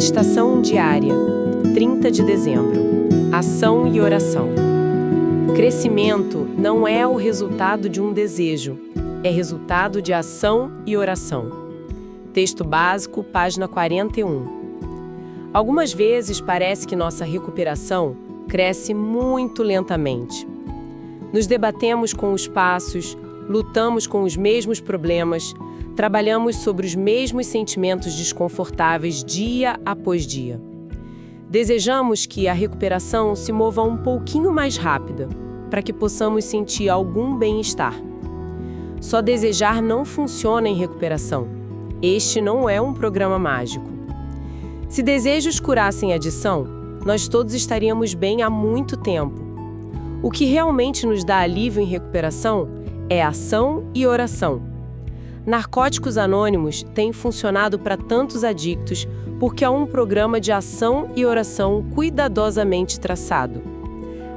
Meditação diária, 30 de dezembro. Ação e oração. Crescimento não é o resultado de um desejo, é resultado de ação e oração. Texto básico, página 41. Algumas vezes parece que nossa recuperação cresce muito lentamente. Nos debatemos com os passos, lutamos com os mesmos problemas, trabalhamos sobre os mesmos sentimentos desconfortáveis dia após dia. Desejamos que a recuperação se mova um pouquinho mais rápida, para que possamos sentir algum bem-estar. Só desejar não funciona em recuperação. Este não é um programa mágico. Se desejos curassem a adição, nós todos estaríamos bem há muito tempo. O que realmente nos dá alívio em recuperação é ação e oração. Narcóticos Anônimos tem funcionado para tantos adictos porque é um programa de ação e oração cuidadosamente traçado.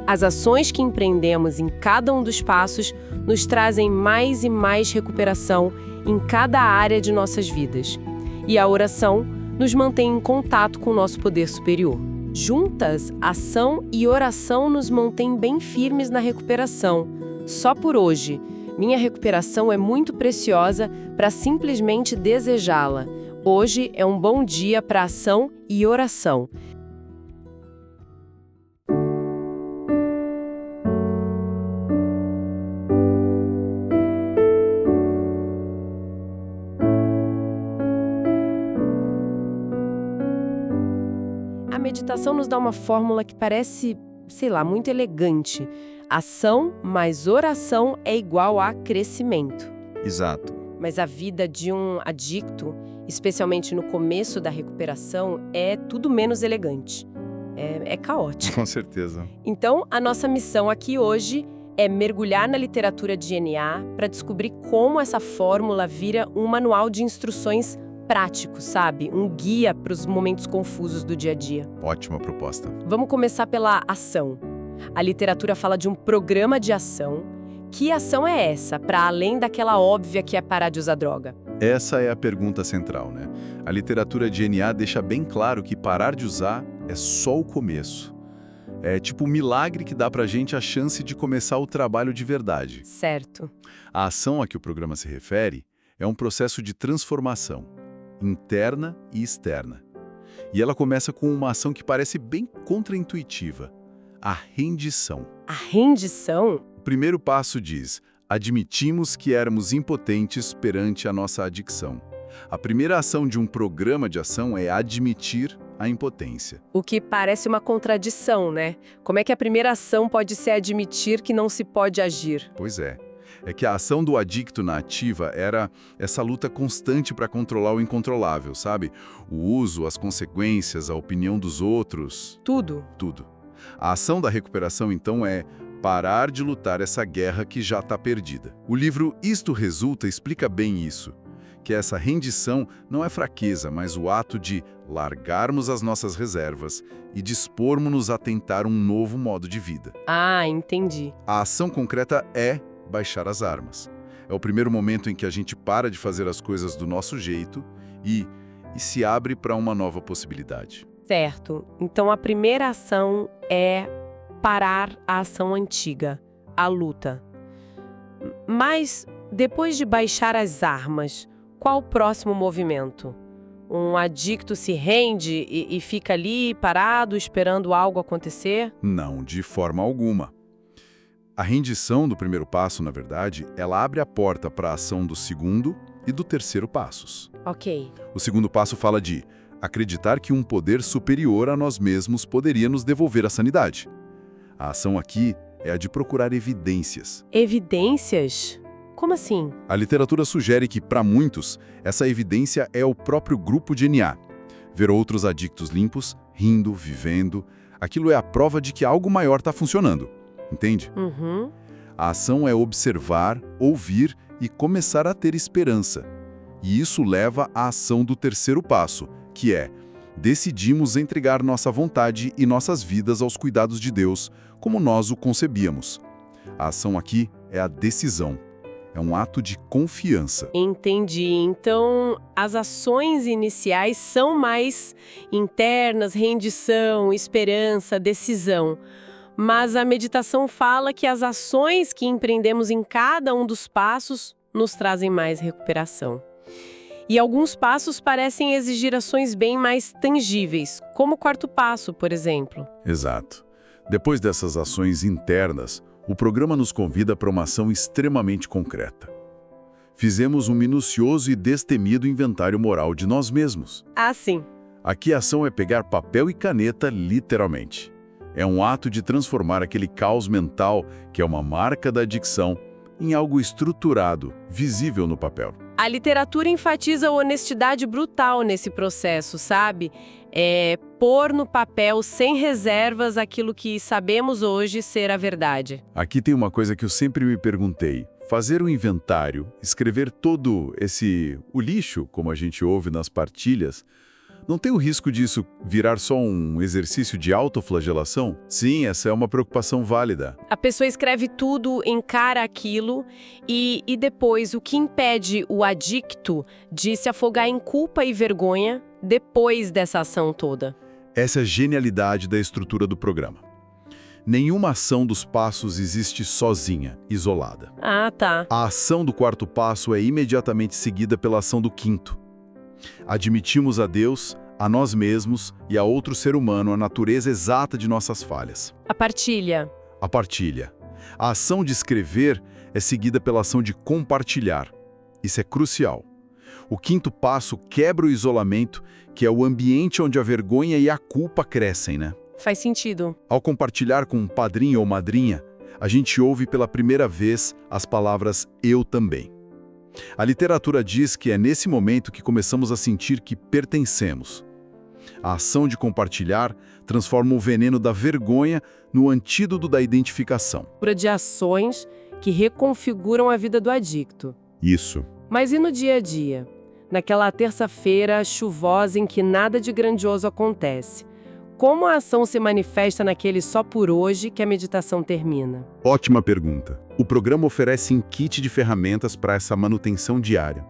As ações que empreendemos em cada um dos passos nos trazem mais e mais recuperação em cada área de nossas vidas. E a oração nos mantém em contato com o nosso poder superior. Juntas, ação e oração nos mantêm bem firmes na recuperação. Só por hoje, minha recuperação é muito preciosa para simplesmente desejá-la. Hoje é um bom dia para ação e oração. A meditação nos dá uma fórmula que parece, muito elegante. Ação mais oração é igual a crescimento. Exato. Mas a vida de um adicto, especialmente no começo da recuperação, é tudo menos elegante. É caótico. Com certeza. Então, a nossa missão aqui hoje é mergulhar na literatura de NA para descobrir como essa fórmula vira um manual de instruções prático, sabe? Um guia para os momentos confusos do dia a dia. Ótima proposta. Vamos começar pela ação. A literatura fala de um programa de ação. Que ação é essa, para além daquela óbvia que é parar de usar droga? Essa é a pergunta central, né? A literatura de NA deixa bem claro que parar de usar é só o começo. É tipo um milagre que dá pra gente a chance de começar o trabalho de verdade. Certo. A ação a que o programa se refere é um processo de transformação, interna e externa. E ela começa com uma ação que parece bem contraintuitiva. A rendição. A rendição? O primeiro passo diz: admitimos que éramos impotentes perante a nossa adicção. A primeira ação de um programa de ação é admitir a impotência. O que parece uma contradição, né? Como é que a primeira ação pode ser admitir que não se pode agir? Pois é. É que a ação do adicto na ativa era essa luta constante para controlar o incontrolável, sabe? O uso, as consequências, a opinião dos outros. Tudo. Tudo. A ação da recuperação, então, é parar de lutar essa guerra que já está perdida. O livro Isto Resulta explica bem isso, que essa rendição não é fraqueza, mas o ato de largarmos as nossas reservas e dispormos-nos a tentar um novo modo de vida. Ah, entendi. A ação concreta é baixar as armas. É o primeiro momento em que a gente para de fazer as coisas do nosso jeito e se abre para uma nova possibilidade. Certo. Então a primeira ação é parar a ação antiga, a luta. Mas, depois de baixar as armas, qual o próximo movimento? Um adicto se rende e fica ali parado esperando algo acontecer? Não, de forma alguma. A rendição do primeiro passo, na verdade, ela abre a porta para a ação do segundo e do terceiro passos. Ok. O segundo passo fala de acreditar que um poder superior a nós mesmos poderia nos devolver a sanidade. A ação aqui é a de procurar evidências. Evidências? Como assim? A literatura sugere que, para muitos, essa evidência é o próprio grupo de NA. Ver outros adictos limpos, rindo, vivendo, aquilo é a prova de que algo maior está funcionando. Entende? Uhum. A ação é observar, ouvir e começar a ter esperança. E isso leva à ação do terceiro passo, que é: decidimos entregar nossa vontade e nossas vidas aos cuidados de Deus, como nós o concebíamos. A ação aqui é a decisão. é um ato de confiança. Entendi. Então, as ações iniciais são mais internas, rendição, esperança, decisão. Mas a meditação fala que as ações que empreendemos em cada um dos passos nos trazem mais recuperação. E alguns passos parecem exigir ações bem mais tangíveis, como o quarto passo, por exemplo. Exato. Depois dessas ações internas, o programa nos convida para uma ação extremamente concreta. Fizemos um minucioso e destemido inventário moral de nós mesmos. Ah, sim. Aqui a ação é pegar papel e caneta, literalmente. É um ato de transformar aquele caos mental, que é uma marca da adicção, em algo estruturado, visível no papel. A literatura enfatiza a honestidade brutal nesse processo, sabe? Pôr no papel sem reservas aquilo que sabemos hoje ser a verdade. Aqui tem uma coisa que eu sempre me perguntei. Fazer um inventário, escrever todo o lixo, como a gente ouve nas partilhas, não tem o risco disso virar só um exercício de autoflagelação? Sim, essa é uma preocupação válida. A pessoa escreve tudo, encara aquilo e depois o que impede o adicto de se afogar em culpa e vergonha depois dessa ação toda? Essa é a genialidade da estrutura do programa. Nenhuma ação dos passos existe sozinha, isolada. Ah, tá. A ação do quarto passo é imediatamente seguida pela ação do quinto. Admitimos a Deus, a nós mesmos e a outro ser humano a natureza exata de nossas falhas. A partilha. A partilha. A ação de escrever é seguida pela ação de compartilhar. Isso é crucial. O quinto passo quebra o isolamento, que é o ambiente onde a vergonha e a culpa crescem, né? Faz sentido. Ao compartilhar com um padrinho ou madrinha, a gente ouve pela primeira vez as palavras "eu também". A literatura diz que é nesse momento que começamos a sentir que pertencemos. A ação de compartilhar transforma o veneno da vergonha no antídoto da identificação. De ações que reconfiguram a vida do adicto. Isso. Mas e no dia a dia? Naquela terça-feira chuvosa em que nada de grandioso acontece. Como a ação se manifesta naquele só por hoje que a meditação termina? Ótima pergunta. O programa oferece um kit de ferramentas para essa manutenção diária.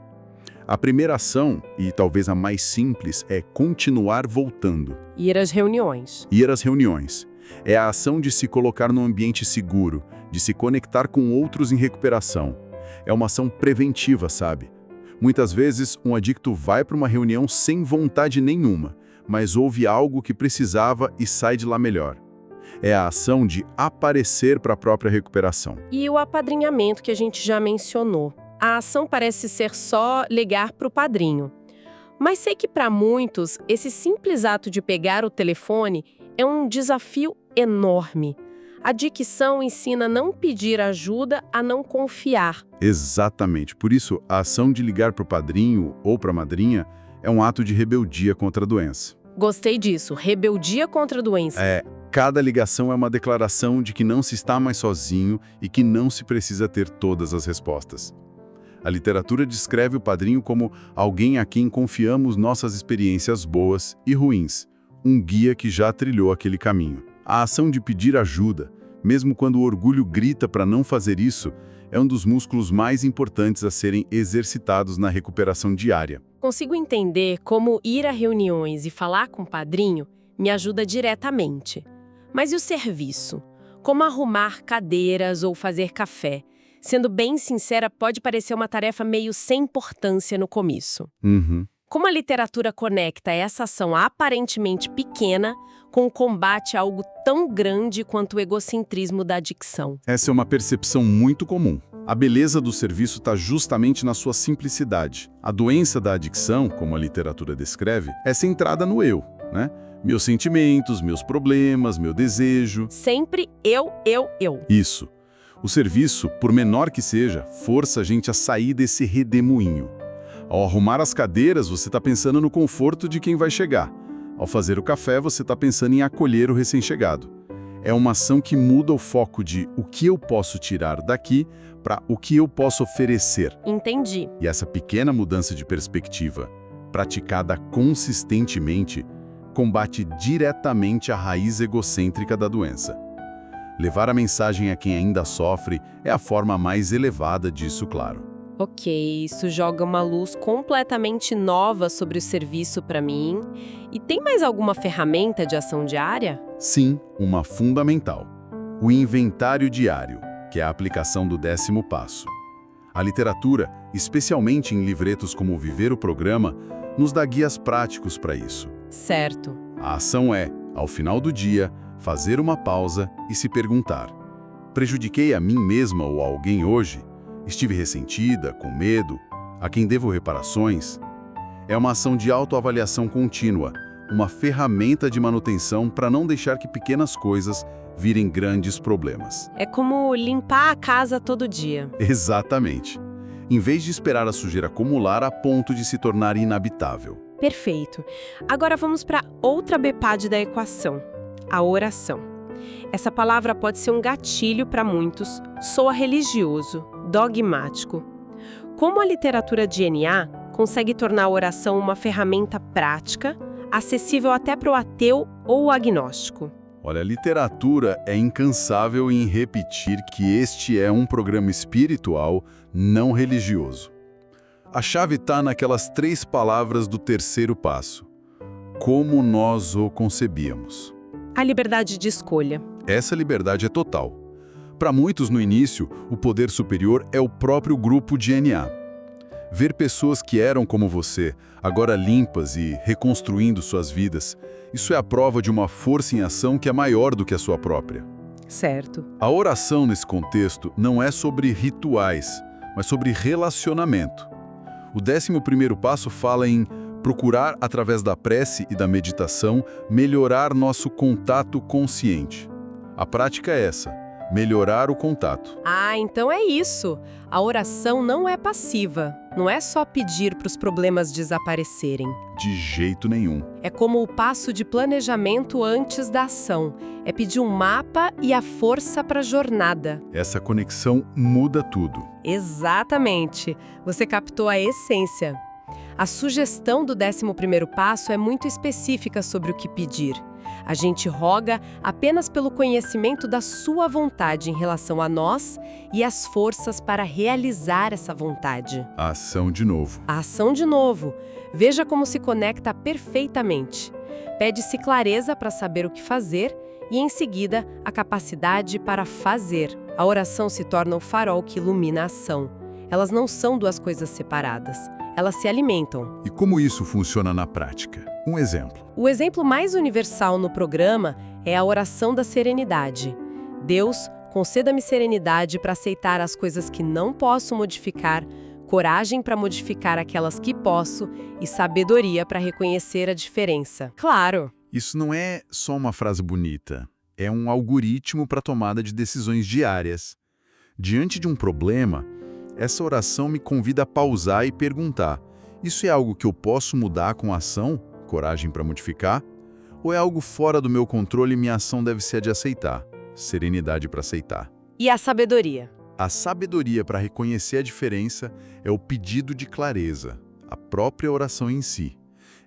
A primeira ação, e talvez a mais simples, é continuar voltando. Ir às reuniões. Ir às reuniões. É a ação de se colocar num ambiente seguro, de se conectar com outros em recuperação. É uma ação preventiva, sabe? Muitas vezes, um adicto vai para uma reunião sem vontade nenhuma, mas ouve algo que precisava e sai de lá melhor. É a ação de aparecer para a própria recuperação. E o apadrinhamento que a gente já mencionou. A ação parece ser só ligar para o padrinho. Mas sei que para muitos, esse simples ato de pegar o telefone é um desafio enorme. A dicção ensina a não pedir ajuda, a não confiar. Exatamente. Por isso, a ação de ligar para o padrinho ou para a madrinha é um ato de rebeldia contra a doença. Gostei disso, rebeldia contra a doença. Cada ligação é uma declaração de que não se está mais sozinho e que não se precisa ter todas as respostas. A literatura descreve o padrinho como alguém a quem confiamos nossas experiências boas e ruins, um guia que já trilhou aquele caminho. A ação de pedir ajuda, mesmo quando o orgulho grita para não fazer isso, é um dos músculos mais importantes a serem exercitados na recuperação diária. Consigo entender como ir a reuniões e falar com o padrinho me ajuda diretamente. Mas e o serviço? Como arrumar cadeiras ou fazer café? Sendo bem sincera, pode parecer uma tarefa meio sem importância no começo. Como a literatura conecta essa ação aparentemente pequena com o combate a algo tão grande quanto o egocentrismo da adicção? Essa é uma percepção muito comum. A beleza do serviço está justamente na sua simplicidade. A doença da adicção, como a literatura descreve, é centrada no eu, né? Meus sentimentos, meus problemas, meu desejo. Sempre eu. Isso. O serviço, por menor que seja, força a gente a sair desse redemoinho. Ao arrumar as cadeiras, você está pensando no conforto de quem vai chegar. Ao fazer o café, você está pensando em acolher o recém-chegado. É uma ação que muda o foco de o que eu posso tirar daqui para o que eu posso oferecer. Entendi. E essa pequena mudança de perspectiva, praticada consistentemente, combate diretamente a raiz egocêntrica da doença. Levar a mensagem a quem ainda sofre é a forma mais elevada disso, claro. Ok, isso joga uma luz completamente nova sobre o serviço para mim. E tem mais alguma ferramenta de ação diária? Sim, uma fundamental. O inventário diário, que é a aplicação do 10º passo. A literatura, especialmente em livretos como Viver o Programa, nos dá guias práticos para isso. Certo. A ação é, ao final do dia, fazer uma pausa e se perguntar: prejudiquei a mim mesma ou a alguém hoje? Estive ressentida, com medo? A quem devo reparações? É uma ação de autoavaliação contínua, uma ferramenta de manutenção para não deixar que pequenas coisas virem grandes problemas. É como limpar a casa todo dia. Exatamente. Em vez de esperar a sujeira acumular a ponto de se tornar inabitável. Perfeito. Agora vamos para outra BPAD da equação, a oração. Essa palavra pode ser um gatilho para muitos, soa religioso, dogmático. Como a literatura de N.A. consegue tornar a oração uma ferramenta prática, acessível até para o ateu ou o agnóstico? Olha, a literatura é incansável em repetir que este é um programa espiritual, não religioso. A chave está naquelas 3 palavras do 3º passo. Como nós o concebíamos. A liberdade de escolha. Essa liberdade é total. Para muitos, no início, o poder superior é o próprio grupo de N.A. Ver pessoas que eram como você, agora limpas e reconstruindo suas vidas, isso é a prova de uma força em ação que é maior do que a sua própria. Certo. A oração, nesse contexto, não é sobre rituais, mas sobre relacionamento. O 11º passo fala em procurar, através da prece e da meditação, melhorar nosso contato consciente. A prática é essa: melhorar o contato. Ah, então é isso. A oração não é passiva. Não é só pedir para os problemas desaparecerem. De jeito nenhum. É como o passo de planejamento antes da ação. É pedir um mapa e a força para a jornada. Essa conexão muda tudo. Exatamente. Você captou a essência. A sugestão do 11º passo é muito específica sobre o que pedir. A gente roga apenas pelo conhecimento da sua vontade em relação a nós e as forças para realizar essa vontade. A ação de novo. A ação de novo. Veja como se conecta perfeitamente. Pede-se clareza para saber o que fazer e, em seguida, a capacidade para fazer. A oração se torna o farol que ilumina a ação. Elas não são 2 coisas separadas. Elas se alimentam. E como isso funciona na prática? Um exemplo. O exemplo mais universal no programa é a oração da serenidade. Deus, conceda-me serenidade para aceitar as coisas que não posso modificar, coragem para modificar aquelas que posso e sabedoria para reconhecer a diferença. Claro! Isso não é só uma frase bonita. É um algoritmo para tomada de decisões diárias. Diante de um problema, essa oração me convida a pausar e perguntar: isso é algo que eu posso mudar com ação? Coragem para modificar? Ou é algo fora do meu controle e minha ação deve ser a de aceitar? Serenidade para aceitar. E a sabedoria? A sabedoria para reconhecer a diferença é o pedido de clareza, a própria oração em si.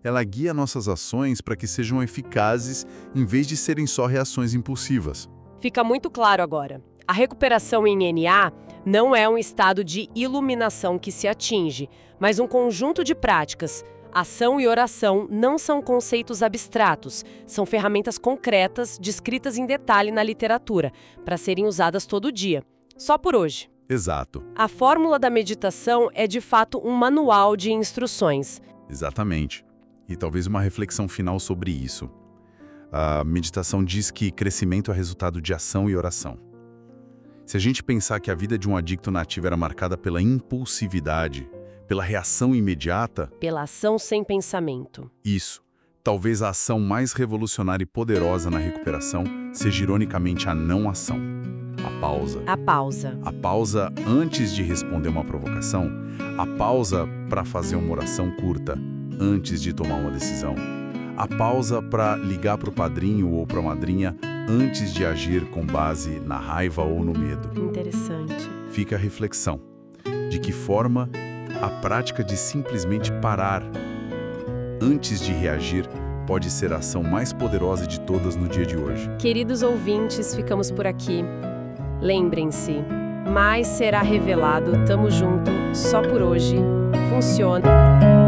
Ela guia nossas ações para que sejam eficazes em vez de serem só reações impulsivas. Fica muito claro agora. A recuperação em N.A. não é um estado de iluminação que se atinge, mas um conjunto de práticas. Ação e oração não são conceitos abstratos, são ferramentas concretas, descritas em detalhe na literatura, para serem usadas todo dia. Só por hoje. Exato. A fórmula da meditação é de fato um manual de instruções. Exatamente. E talvez uma reflexão final sobre isso. A meditação diz que crescimento é resultado de ação e oração. Se a gente pensar que a vida de um adicto nativo era marcada pela impulsividade, pela reação imediata... Pela ação sem pensamento. Isso. Talvez a ação mais revolucionária e poderosa na recuperação seja ironicamente a não ação. A pausa. A pausa. A pausa antes de responder uma provocação. A pausa para fazer uma oração curta antes de tomar uma decisão. A pausa para ligar para o padrinho ou para a madrinha antes de agir com base na raiva ou no medo. Interessante. Fica a reflexão. De que forma a prática de simplesmente parar antes de reagir pode ser a ação mais poderosa de todas no dia de hoje. Queridos ouvintes, ficamos por aqui. Lembrem-se, mais será revelado. Tamo junto, só por hoje. Funciona.